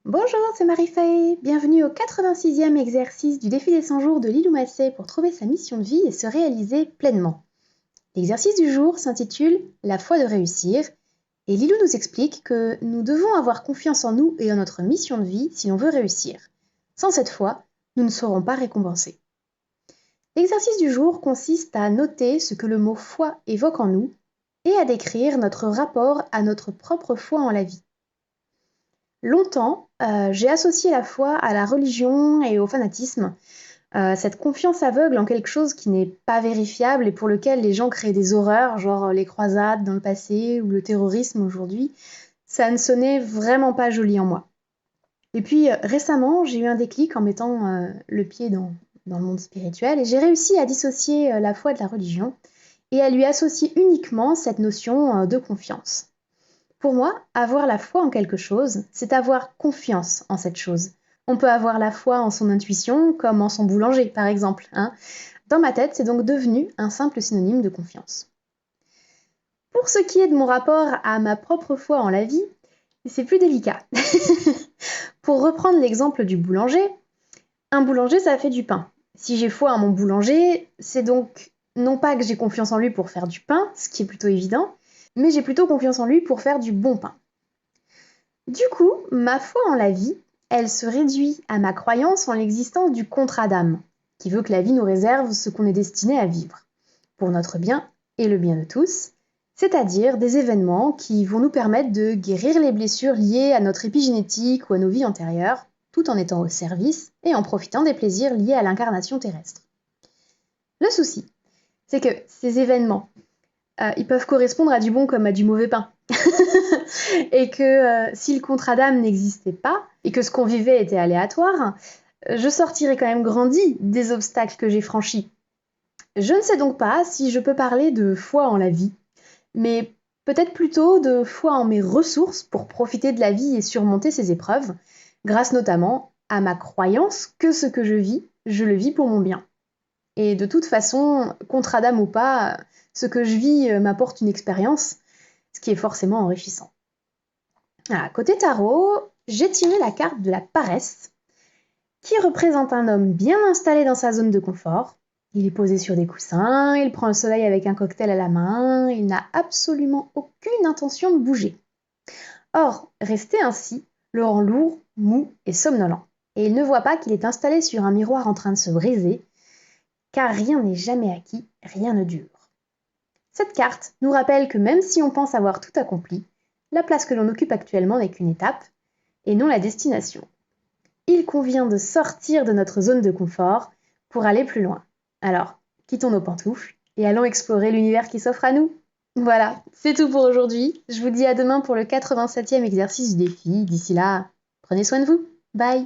Bonjour, c'est Marie-Feuille. Bienvenue au 86e exercice du défi des 100 jours de Lilou Massé pour trouver sa mission de vie et se réaliser pleinement. L'exercice du jour s'intitule « La foi de réussir » et Lilou nous explique que nous devons avoir confiance en nous et en notre mission de vie si l'on veut réussir. Sans cette foi, nous ne serons pas récompensés. L'exercice du jour consiste à noter ce que le mot « foi » évoque en nous et à décrire notre rapport à notre propre foi en la vie. Longtemps, j'ai associé la foi à la religion et au fanatisme, cette confiance aveugle en quelque chose qui n'est pas vérifiable et pour lequel les gens créent des horreurs, genre les croisades dans le passé ou le terrorisme aujourd'hui. Ça ne sonnait vraiment pas joli en moi. Et puis récemment, j'ai eu un déclic en mettant le pied dans le monde spirituel et j'ai réussi à dissocier la foi de la religion et à lui associer uniquement cette notion de confiance. Pour moi, avoir la foi en quelque chose, c'est avoir confiance en cette chose. On peut avoir la foi en son intuition, comme en son boulanger, par exemple. Dans ma tête, c'est donc devenu un simple synonyme de confiance. Pour ce qui est de mon rapport à ma propre foi en la vie, c'est plus délicat. Pour reprendre l'exemple du boulanger, un boulanger, ça fait du pain. Si j'ai foi en mon boulanger, c'est donc non pas que j'ai confiance en lui pour faire du pain, ce qui est plutôt évident, mais j'ai plutôt confiance en lui pour faire du bon pain. Du coup, ma foi en la vie, elle se réduit à ma croyance en l'existence du contrat d'âme, qui veut que la vie nous réserve ce qu'on est destiné à vivre, pour notre bien et le bien de tous, c'est-à-dire des événements qui vont nous permettre de guérir les blessures liées à notre épigénétique ou à nos vies antérieures, tout en étant au service et en profitant des plaisirs liés à l'incarnation terrestre. Le souci, c'est que ces événements, ils peuvent correspondre à du bon comme à du mauvais pain. Et que si le contrat d'âme n'existait pas, et que ce qu'on vivait était aléatoire, je sortirais quand même grandi des obstacles que j'ai franchis. Je ne sais donc pas si je peux parler de foi en la vie, mais peut-être plutôt de foi en mes ressources pour profiter de la vie et surmonter ces épreuves, grâce notamment à ma croyance que ce que je le vis pour mon bien. Et de toute façon, contrat d'âme ou pas, ce que je vis m'apporte une expérience, ce qui est forcément enrichissant. Voilà, côté tarot, j'ai tiré la carte de la paresse, qui représente un homme bien installé dans sa zone de confort. Il est posé sur des coussins, il prend le soleil avec un cocktail à la main, il n'a absolument aucune intention de bouger. Or, rester ainsi le rend lourd, mou et somnolent. Et il ne voit pas qu'il est installé sur un miroir en train de se briser, car rien n'est jamais acquis, rien ne dure. Cette carte nous rappelle que même si on pense avoir tout accompli, la place que l'on occupe actuellement n'est qu'une étape, et non la destination. Il convient de sortir de notre zone de confort pour aller plus loin. Alors, quittons nos pantoufles et allons explorer l'univers qui s'offre à nous. Voilà, c'est tout pour aujourd'hui. Je vous dis à demain pour le 87e exercice du défi. D'ici là, prenez soin de vous. Bye!